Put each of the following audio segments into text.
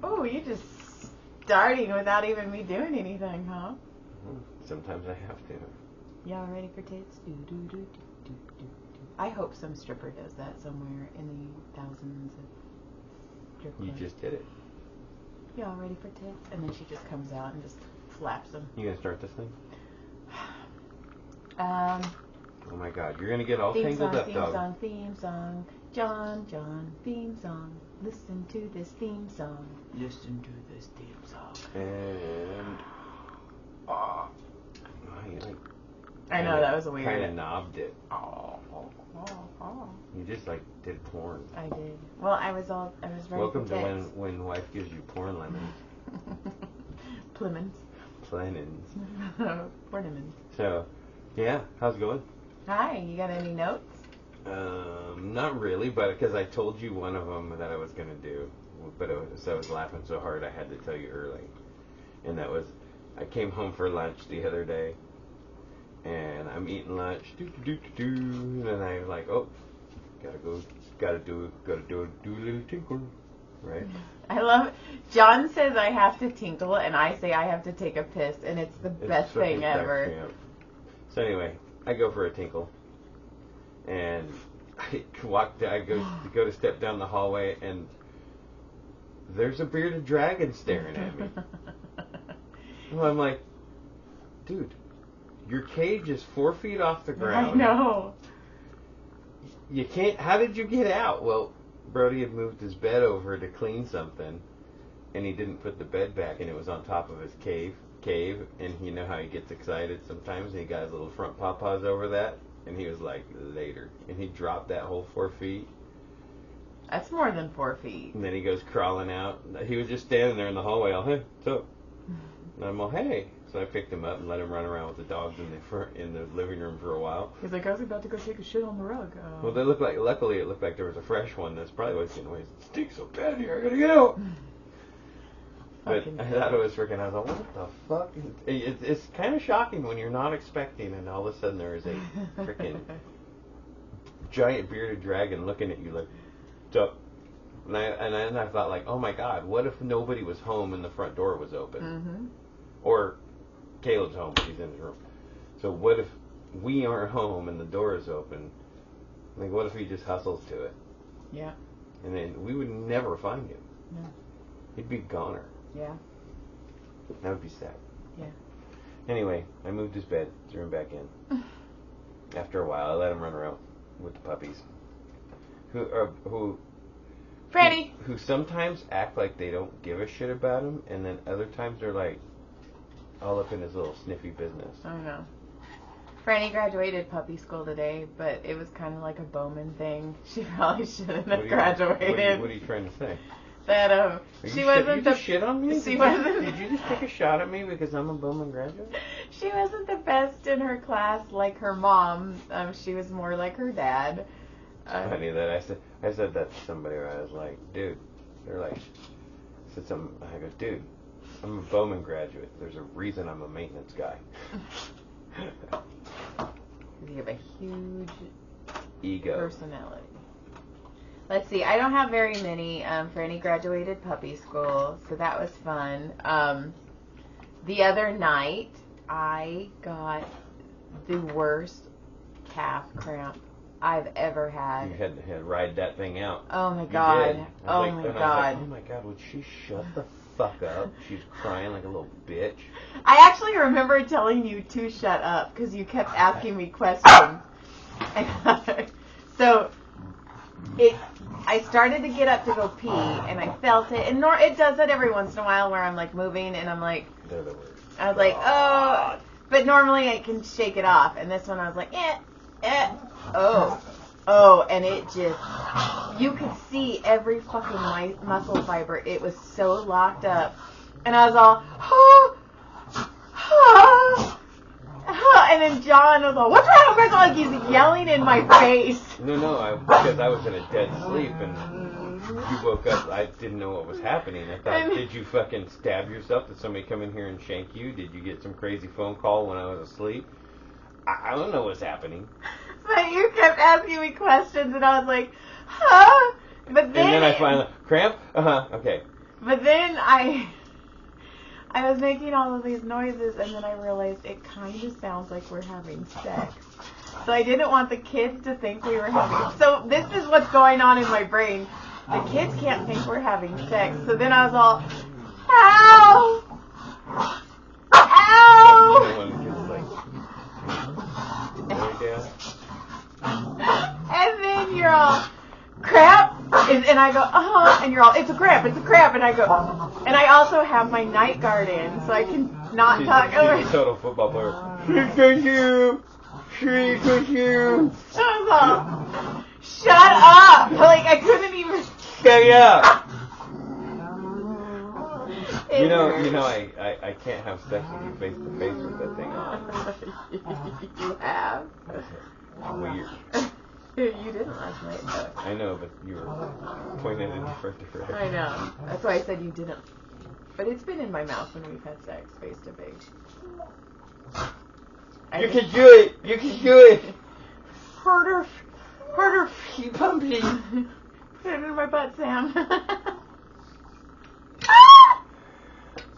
Oh, you just starting without even me doing anything, huh? Sometimes I have to. Y'all ready for tits? I hope some stripper does that somewhere in the thousands of strip clubs. You just did it. Y'all ready for tits? And then she just comes out and just flaps them. You gonna start this thing? Oh my God, you're gonna get all theme tangled song, up, theme dog. song, theme song. John, theme song. Listen to this theme song. Listen to this theme song. And I know that was weird. Kind of knobbed it. Oh. You just like did porn. I did. Well, I was ready. Welcome for to when wife gives you porn lemons. Plemons. Plenins. Pornamons. So, yeah, how's it going? Hi, you got any notes? Not really, but because I told you one of them that I was gonna do, but I was laughing so hard I had to tell you early, and that was I came home for lunch the other day, and I'm eating lunch, and I'm like, oh, gotta do a little tinkle, right? I love it. John says I have to tinkle, and I say I have to take a piss, and it's the best thing ever. So anyway, I go for a tinkle, and I go to step down the hallway, and there's a bearded dragon staring at me. Well, I'm like, dude, your cage is 4 feet off the ground. I know. You can't. How did you get out? Well, Brody had moved his bed over to clean something, and he didn't put the bed back, and it was on top of his cave, and you know how he gets excited sometimes, and he got his little front paws over that, and he was like, later, and he dropped that whole 4 feet. That's more than 4 feet. And then he goes crawling out. He was just standing there in the hallway, all, hey, what's up? And I'm all, hey. So I picked him up and let him run around with the dogs in the living room for a while. He's like, I was about to go take a shit on the rug. Well, luckily it looked like there was a fresh one. That's probably what's getting away. It stinks so bad here, I gotta get out. But I thought it was freaking, I was like, what the fuck? It's kind of shocking when you're not expecting, and all of a sudden there is a freaking giant bearded dragon looking at you like, what's up? And then I thought, like, oh my God, what if nobody was home and the front door was open? Mm-hmm. Or Caleb's home, he's in his room. So what if we aren't home and the door is open? Like, what if he just hustles to it? Yeah. And then we would never find him. No. He'd be a goner. Yeah. That would be sad. Yeah. Anyway, I moved his bed, threw him back in. After a while, I let him run around with the puppies. Who sometimes act like they don't give a shit about him, and then other times they're like all up in his little sniffy business. I know. Franny graduated puppy school today, but it was kind of like a Bowman thing. She probably shouldn't have graduated. What are you trying to say? That she wasn't the shit on me. She wasn't. Did you just take a shot at me because I'm a Bowman graduate? She wasn't the best in her class like her mom. She was more like her dad. It's funny that I said that to somebody where I was like, dude, they're like, I go, dude, I'm a Bowman graduate. There's a reason I'm a maintenance guy. You have a huge ego personality. Let's see. I don't have very many. Franny graduated puppy school, so that was fun. The other night, I got the worst calf cramp I've ever had. You had to ride that thing out. Oh my God. Oh my God. Oh my God, would she shut the fuck up? She's crying like a little bitch. I actually remember telling you to shut up because you kept asking me questions. So I started to get up to go pee, and I felt it. And it does that every once in a while where I'm like moving, and I'm like, they're the worst. I was like, oh. But normally I can shake it off. And this one I was like, oh, and it just, you could see every fucking muscle fiber. It was so locked up. And I was all, and then John was like, what's wrong, Chris? Like, he's yelling in my face. No, because I was in a dead sleep, and you woke up. I didn't know what was happening. I thought, did you fucking stab yourself? Did somebody come in here and shank you? Did you get some crazy phone call when I was asleep? I don't know what's happening. But you kept asking me questions, and I was like, But then, and then I finally cramp. Okay. But then I was making all of these noises, and then I realized it kind of sounds like we're having sex. So I didn't want the kids to think we were having. So this is what's going on in my brain. The kids can't think we're having sex. So then I was all, ow, ow. When the kids like, there you go. And then you're all, crap, and I go, and you're all, it's a crap, and I go, and I also have my night guard in, so I can not talk over. She's a total football player. She's a you. So I was all, shut up, like I couldn't even. Stay up. You know, I can't have sex with you face to face with that thing on. You have. Weird. You didn't last night, though. I know, but you were pointing in different directions. I know. That's why I said you didn't. But it's been in my mouth when we've had sex, face to face. You can do it. You can do it. Harder, keep pumping. Put it in my butt, Sam.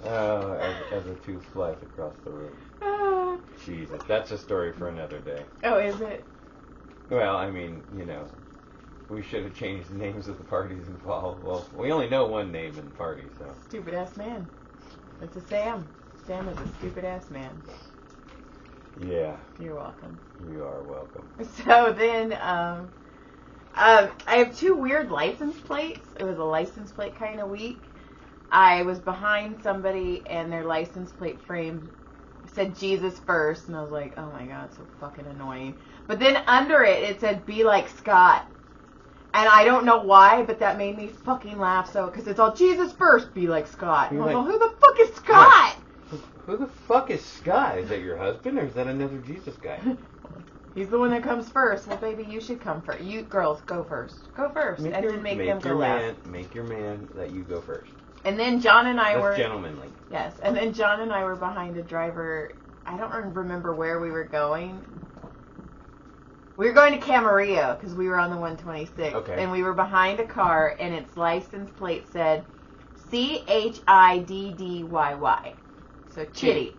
Oh, as a tooth flies across the room. Jesus, that's a story for another day. Oh, is it? Well, I mean, we should have changed the names of the parties involved. Well, we only know one name in the party, so. Stupid ass man. It's a Sam. Sam is a stupid ass man. Yeah. You're welcome. You are welcome. So then, I have 2 weird license plates. It was a license plate kind of week. I was behind somebody and their license plate frame said Jesus first, and I was like, oh my god, so fucking annoying. But then under it said be like Scott. And I don't know why, but that made me fucking laugh so, because it's all Jesus first, be like Scott. You're I'm like, who the fuck is Scott? Who the fuck is Scott? Is that your husband or is that another Jesus guy? He's the one that comes first. Well, baby, you should come first. You girls, go first. Go first. And then make them go last. Make your man let you go first. And then John and I were... That's gentlemanly. Yes. And then John and I were behind a driver. I don't remember where we were going. We were going to Camarillo because we were on the 126. Okay. And we were behind a car and its license plate said CHIDDYY. So Chitty.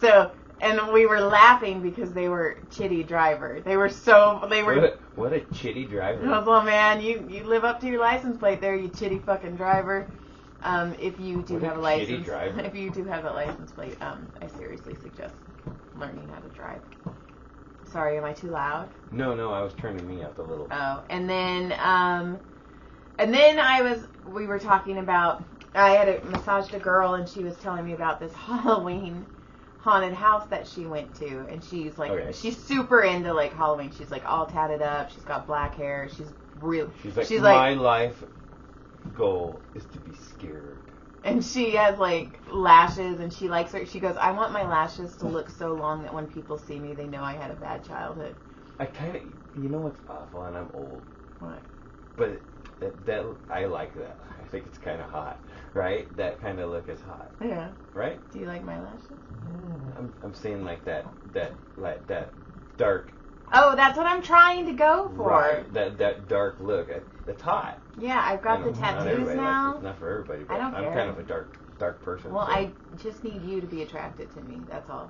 So... And we were laughing because they were chitty driver. They were. What a chitty driver. Well, man, you live up to your license plate there, you chitty fucking driver. If you do have a license, if you do have a license plate, I seriously suggest learning how to drive. Sorry, am I too loud? No, I was turning me up a little. Oh, and then we were talking about. I had massaged a girl, and she was telling me about this Halloween haunted house that she went to, and she's like, she's super into like Halloween. She's like all tatted up. She's got black hair. She's like my life goal is to be scared. And she has like lashes, and she likes her. She goes, I want my lashes to look so long that when people see me, they know I had a bad childhood. I kind of, you know what's awful, and I'm old. What? But that I like that. I think it's kind of hot, right? That kind of look is hot. Yeah. Right? Do you like my lashes? I'm saying like that dark. Oh, that's what I'm trying to go for. Right. That dark look. It's hot. Yeah, I've got the tattoos now. It's not for everybody, but I don't care. I'm kind of a dark person. Well, so. I just need you to be attracted to me. That's all.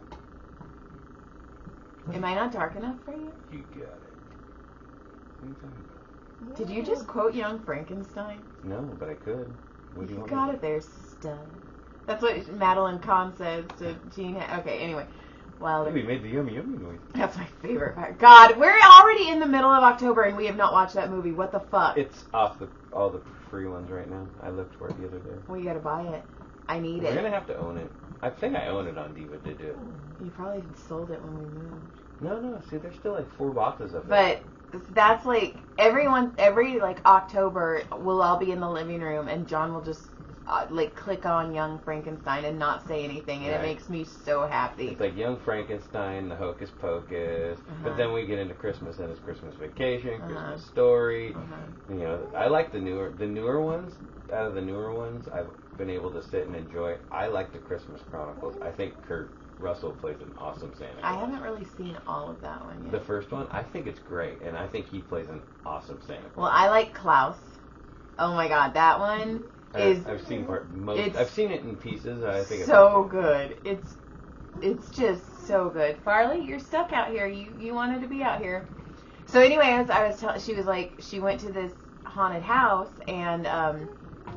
Am I not dark enough for you? You got it. What are you talking about? Did you just quote Young Frankenstein? No, but I could. What do you want? Got it there, stud. That's what Madeline Kahn says to Gene. Okay, anyway. Well, we made the yummy noise. That's my favorite part. God, we're already in the middle of October and we have not watched that movie. What the fuck? It's off all the free ones right now. I looked for it the other day. Well, you gotta buy it. I need it. We're gonna have to own it. I think I own it on Diva to do. You probably sold it when we moved. No. See, there's still like 4 boxes of it. But that's like every like October, we'll all be in the living room and John will just like click on Young Frankenstein and not say anything, and it makes me so happy. It's like Young Frankenstein, the Hocus Pocus, but then we get into Christmas and it's Christmas Vacation, Christmas Story. You know, I like the newer ones. Out of the newer ones, I've been able to sit and enjoy. I like the Christmas Chronicles. I think Kurt Russell plays an awesome Santa Claus. I haven't really seen all of that one yet. The first one, I think it's great, and I think he plays an awesome Santa Claus. Well, I like Klaus. Oh my God, that one is. I've seen I've seen it in pieces. I think so good. It's just so good. Farley, you're stuck out here. You wanted to be out here. So anyways, she was like, she went to this haunted house, and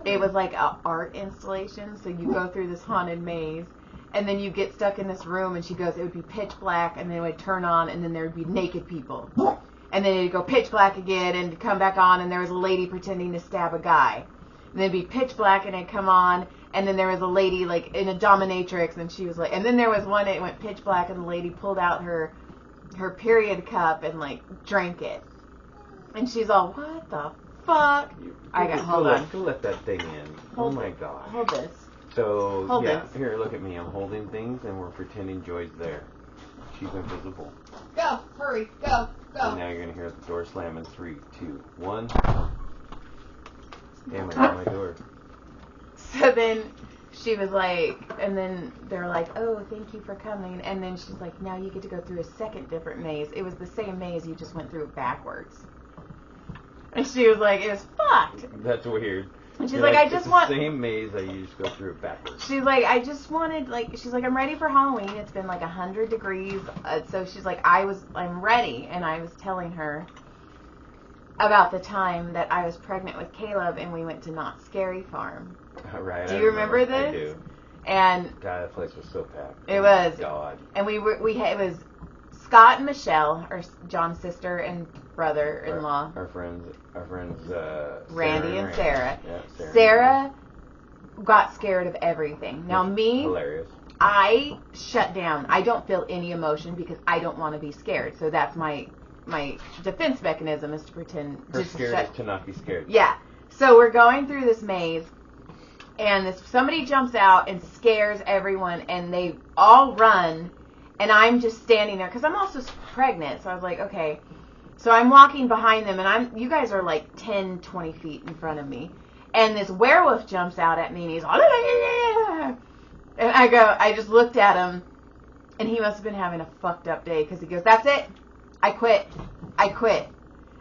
it was like a art installation. So you go through this haunted maze, and then you get stuck in this room, and she goes, it would be pitch black, and then it would turn on, and then there would be naked people. And then it'd go pitch black again, and come back on, and there was a lady pretending to stab a guy. And then it'd be pitch black, and it'd come on, and then there was a lady, like, in a dominatrix, and she was like, and then there was one, it went pitch black, and the lady pulled out her period cup and, like, drank it. And she's all, what the fuck? Hold on. Go let that thing in. Oh my God. Hold this. So, Hold yeah, this. Here, look at me. I'm holding things, and we're pretending Joy's there. She's invisible. Go, hurry, go. And now you're going to hear the door slam in 3, 2, 1. Damn, I got my door. So then she was like, and then they're like, oh, thank you for coming. And then she's like, now you get to go through a second different maze. It was the same maze, you just went through it backwards. And she was like, it was fucked. That's weird. And she's like, I just want... the same maze, you just go through it backwards. She's like, I just wanted, like, she's like, I'm ready for Halloween. It's been like 100 degrees. So she's like, I'm ready. And I was telling her about the time that I was pregnant with Caleb and we went to Not Scary Farm. Right. Do you remember this? I do. And God, that place was so packed. It was. God. And it was Scott and Michelle, or John's sister and brother-in-law. Our friends, Randy and Sarah. Yeah, Sarah got scared of everything. Now me, hilarious. I shut down. I don't feel any emotion because I don't want to be scared. So that's my defense mechanism is to pretend. Her scared is to not be scared. Yeah. So we're going through this maze, and somebody jumps out and scares everyone, and they all run, and I'm just standing there because I'm also pregnant. So I was like, okay. So I'm walking behind them, and you guys are like 10, 20 feet in front of me, and this werewolf jumps out at me, and he's like, and I just looked at him, and he must have been having a fucked up day because he goes, that's it. I quit.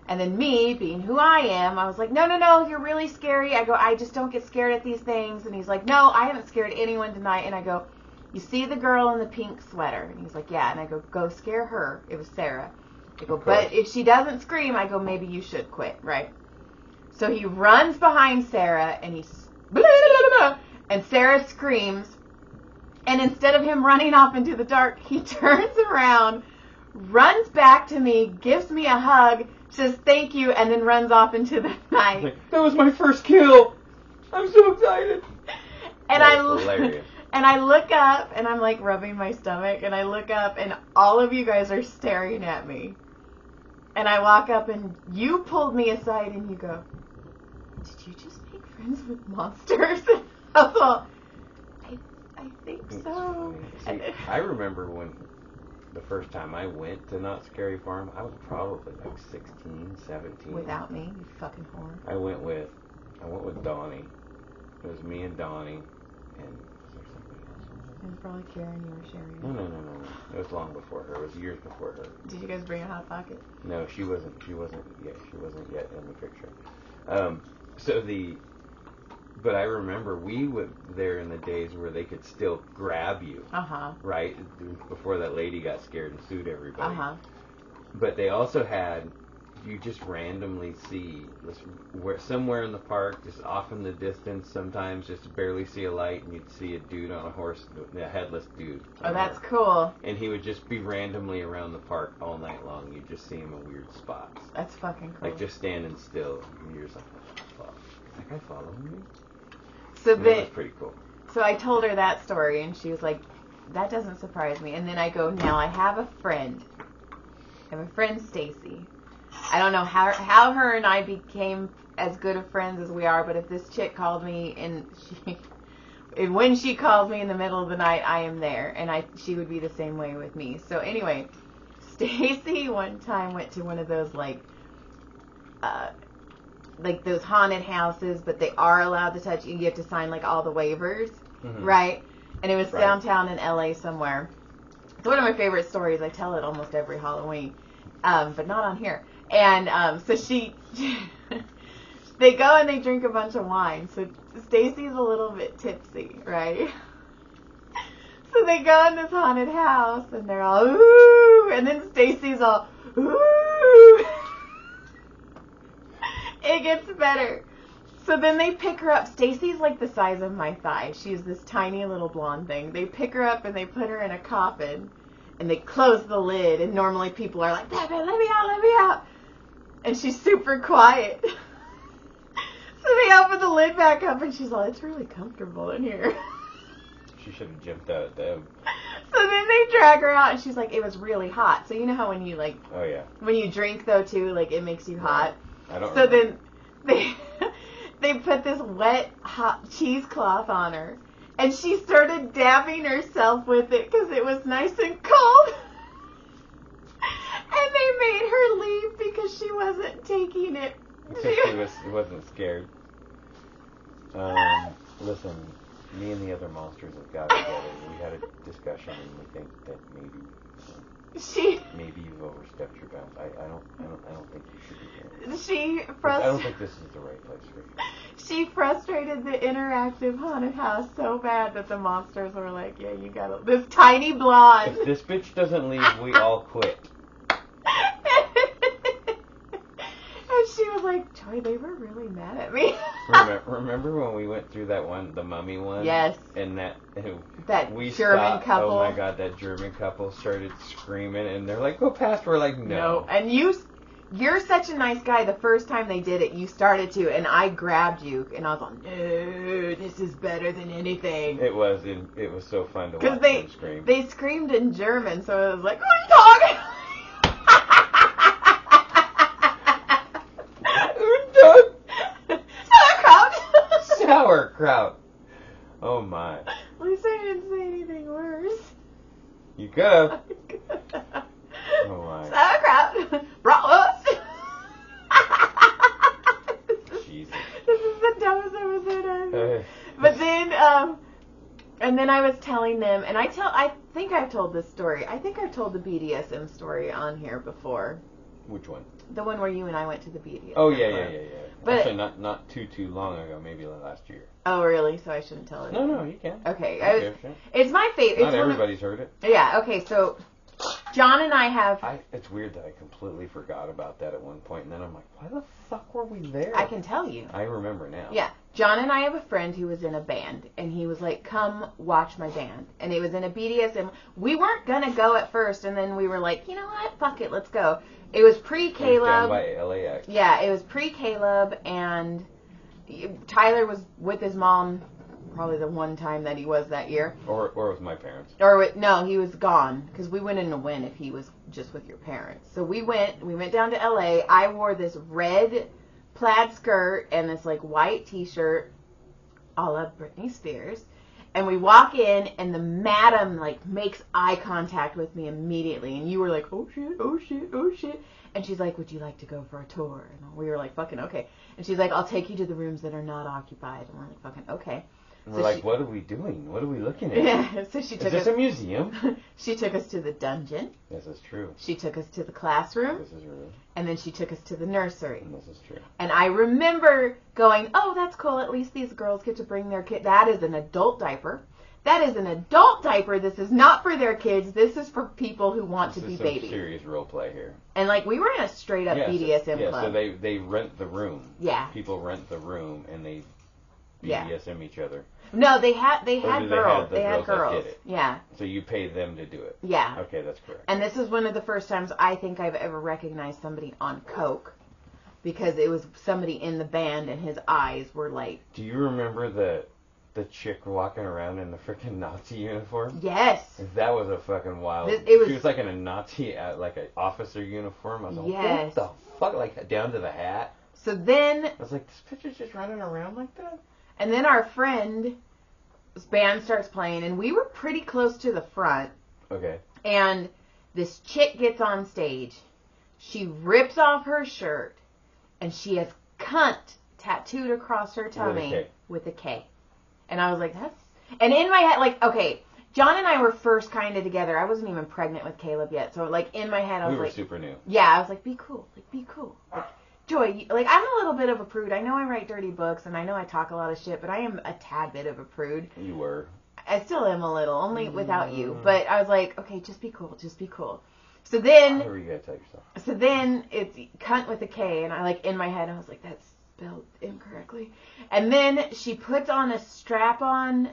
And then me, being who I am, I was like, no, you're really scary. I go, I just don't get scared at these things. And he's like, no, I haven't scared anyone tonight. And I go, you see the girl in the pink sweater? And he's like, yeah. And I go, go scare her. It was Sarah. I go, but if she doesn't scream, I go, maybe you should quit, right? So he runs behind Sarah, and and Sarah screams. And instead of him running off into the dark, he turns around, runs back to me, gives me a hug, says thank you, and then runs off into the night. Like, that was my first kill. I'm so excited. And hilarious. And I look up, and I'm like rubbing my stomach, and I look up, and all of you guys are staring at me. And I walk up, and you pulled me aside, and you go, did you just make friends with monsters? I was all, I think so. See, I remember when the first time I went to Not Scary Farm, I was probably like 16, 17. Without me, you fucking whore. I went with Donnie. It was me and Donnie, and was there somebody else? It was probably Karen you were sharing. No. It was long before her. It was years before her. Did you guys bring a Hot Pocket? No, she wasn't yet in the picture. But I remember we were there in the days where they could still grab you. Right? Before that lady got scared and sued everybody. But they also had, you just randomly see, somewhere in the park, just off in the distance, sometimes just barely see a light, and you'd see a dude on a horse, a headless dude. Oh, that's cool. And he would just be randomly around the park all night long. You'd just see him in weird spots. That's fucking cool. Like just standing still, and you're just like, fuck, is that guy following me? So that was pretty cool. So I told her that story, and she was like, that doesn't surprise me. And then I go, now I have a friend. I have a friend, Stacy. I don't know how her and I became as good of friends as we are, but if this chick called me and when she calls me in the middle of the night, I am there, and she would be the same way with me. So anyway, Stacy one time went to one of those like those haunted houses, but they are allowed to touch you. You have to sign like all the waivers, right? And it was downtown in LA somewhere. It's one of my favorite stories. I tell it almost every Halloween, but not on here. And so they go and they drink a bunch of wine. So Stacy's a little bit tipsy, right? So they go in this haunted house and they're all ooh, and then Stacy's all ooh. It gets better. So then they pick her up. Stacy's like the size of my thigh. She's this tiny little blonde thing. They pick her up and they put her in a coffin and they close the lid. And normally people are like, Pepe, let me out, let me out. And she's super quiet. So they open the lid back up and she's like, it's really comfortable in here. She should have jumped out at them. So then they drag her out and she's like, it was really hot. So you know how when you like, oh yeah, when you drink though too, like it makes you hot. I don't. So remember. then they put this wet hot cheesecloth on her, and she started dabbing herself with it because it was nice and cold. And they made her leave because she wasn't taking it. She wasn't scared. Listen, me and the other monsters have got together. We had a discussion, and we think that maybe you've overstepped your bounds. I don't think you should be here. I don't think this is the right place for you. She frustrated the interactive haunted house so bad that the monsters were like, yeah, you got this tiny blonde. If this bitch doesn't leave, we all quit. And she was like, Joy, they were really mad at me. Remember when we went through that one, the mummy one? Yes. And that German stopped, couple. Oh my god, that German couple started screaming, and they're like, go past. We're like, no. And you're such a nice guy. The first time they did it, you started to, and I grabbed you, and I was like, no, this is better than anything. It was so fun to watch them scream. They screamed in German, so it was like, what are you talking? Sauerkraut. Oh my. At least I didn't say anything worse. You could have. Oh my. Sauerkraut. Bratwurst. Jesus. This is the dumbest episode ever. But then, and then I was telling them, and I think I've told this story. I think I've told the BDSM story on here before. Which one? The one where you and I went to the BDSM. Oh yeah. But actually, not too long ago, maybe last year. Oh really? So I shouldn't tell it. No, you can. Okay, it's my favorite. Not everybody's heard it. Yeah. Okay, so John and I have. It's weird that I completely forgot about that at one point, and then I'm like, why the fuck were we there? I can tell you. I remember now. Yeah. John and I have a friend who was in a band, and he was like, come watch my band. And it was in a BDSM. We weren't going to go at first, and then we were like, you know what? Fuck it, let's go. It was pre-Caleb. Down by LAX. Yeah, it was pre-Caleb, and Tyler was with his mom probably the one time that he was that year. Or with my parents. No, he was gone, because we wouldn't have win if he was just with your parents. So we went down to LA. I wore this red plaid skirt and this like white t-shirt a la Britney Spears, and we walk in and the madam like makes eye contact with me immediately, and you were like, oh shit, and she's like, would you like to go for a tour? And we were like, fucking okay. And she's like, I'll take you to the rooms that are not occupied. And we're like, fucking okay. And we're like, what are we doing? What are we looking at? Yeah, so she took us. Is this a museum? She took us to the dungeon. This is true. She took us to the classroom. This is real. And then she took us to the nursery. And this is true. And I remember going, oh, that's cool. At least these girls get to bring their kid. That is an adult diaper. That is an adult diaper. This is not for their kids. This is for people who want to be babies. This is serious role play here. And like we were in a straight up BDSM club. Yeah, so they rent the room. Yeah. People rent the room and they BDSM each other. No, they had girls. They had girls. Yeah. So you pay them to do it. Yeah. Okay, that's correct. And this is one of the first times I think I've ever recognized somebody on coke, because it was somebody in the band and his eyes were like. Do you remember the chick walking around in the freaking Nazi uniform? Yes. That was a fucking wild. She was like in a Nazi, like an officer uniform. I was like, what the fuck? Like down to the hat. So then. I was like, this picture's just running around like that? And then our friend's band starts playing, and we were pretty close to the front. Okay. And this chick gets on stage. She rips off her shirt, and she has cunt tattooed across her tummy with a K. And I was like, that's... And in my head, like, okay, John and I were first kind of together. I wasn't even pregnant with Caleb yet. So, like, in my head, I was like... We were super new. Yeah, I was like, be cool. Like, be cool. Like, Joy, like, I'm a little bit of a prude. I know I write dirty books, and I know I talk a lot of shit, but I am a tad bit of a prude. You were. I still am a little, only without you. But I was like, okay, just be cool, just be cool. So then, Who are you gonna tell yourself? So then it's cunt with a K, and I, like, in my head, I was like, that's spelled incorrectly. And then she puts on a strap-on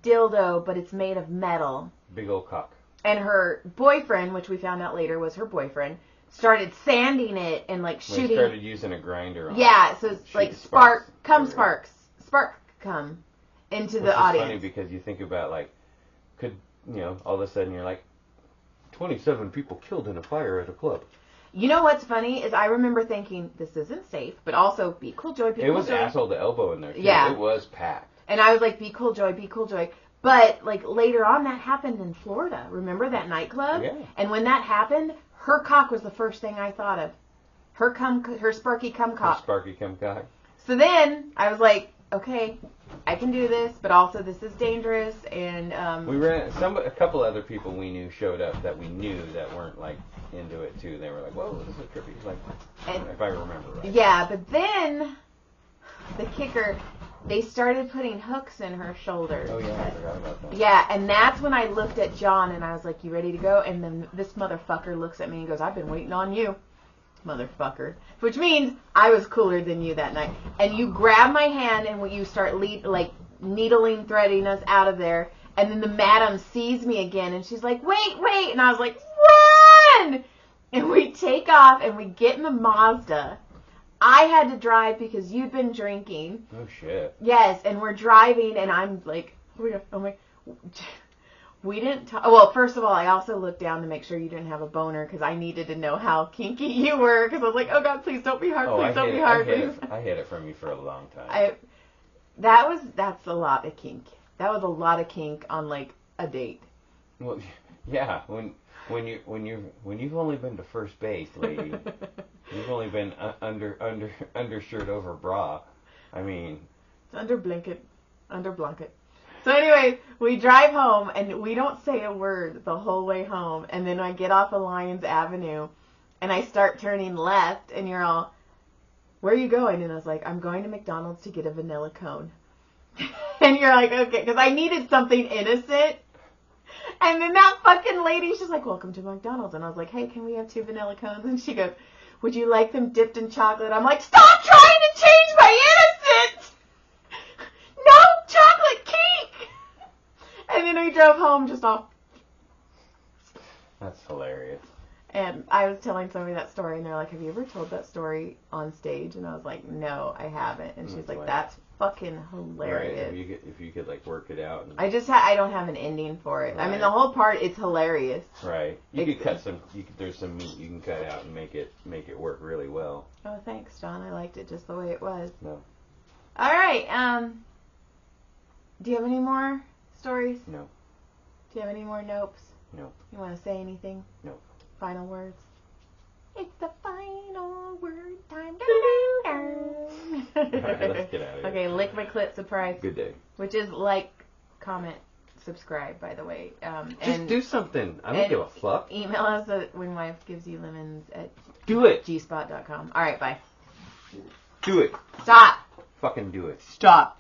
dildo, but it's made of metal. Big old cock. And her boyfriend, which we found out later was her boyfriend, started sanding it and, like, shooting. They started using a grinder on it. Yeah, so it's like spark cum into the audience. It's funny because you think about, like, all of a sudden you're like, 27 people killed in a fire at a club. You know what's funny is I remember thinking, this isn't safe, but also be cool, Joy, be cool, Joy. It was asshole to elbow in there, too. Yeah. It was packed. And I was like, be cool, Joy, be cool, Joy. But, like, later on, that happened in Florida. Remember that nightclub? Yeah. And when that happened, her cock was the first thing I thought of. Her sparky cum cock. Her sparky cum cock. So then, I was like, okay, I can do this, but also this is dangerous, and, we ran, a couple other people we knew showed up that we knew that weren't, like, into it, too. They were like, whoa, this is trippy. Like, if I remember right. Yeah, but then, the kicker, they started putting hooks in her shoulders. Oh, yeah, I forgot about that. Yeah, and that's when I looked at John, and I was like, you ready to go? And then this motherfucker looks at me and goes, I've been waiting on you, motherfucker. Which means I was cooler than you that night. And you grab my hand, and you start, needling, threading us out of there. And then the madam sees me again, and she's like, wait. And I was like, run! And we take off, and we get in the Mazda. I had to drive because you'd been drinking. Oh, shit. Yes, and we're driving, and I'm like, oh my, we didn't talk. Well, first of all, I also looked down to make sure you didn't have a boner, because I needed to know how kinky you were, because I was like, oh God, please don't be hard, please don't be hard, please. I hid it from you for a long time. That's a lot of kink. That was a lot of kink on, like, a date. Well, yeah, when you've only been to first base, lady. You've only been undershirt over bra. I mean, it's under blanket. So anyway, we drive home, and we don't say a word the whole way home. And then I get off of Lyons Avenue, and I start turning left, and you're all, where are you going? And I was like, I'm going to McDonald's to get a vanilla cone. And you're like, okay, because I needed something innocent. And then that fucking lady, she's like, welcome to McDonald's. And I was like, hey, can we have 2 vanilla cones? And she goes, would you like them dipped in chocolate? I'm like, stop trying to change my innocence! No chocolate cake! And then we drove home just all. That's hilarious. And I was telling somebody that story, and they're like, have you ever told that story on stage? And I was like, no, I haven't. And she's like, that's fucking hilarious. Right, if you could, like, work it out. And I don't have an ending for it. Right. I mean, the whole part, it's hilarious. Right. You could cut there's some meat you can cut out and make it work really well. Oh, thanks, John. I liked it just the way it was. No. All right. Do you have any more stories? No. Do you have any more nopes? No. You want to say anything? No. Final words? It's the final word time. All right, let's get out of here. Okay, lick my clit surprise. Good day. Which is like, comment, subscribe, by the way. Just do something. I don't give a fuck. Email us at whenwifegivesyoullemons at do it. gspot.com. All right, bye. Do it. Stop. Fucking do it. Stop.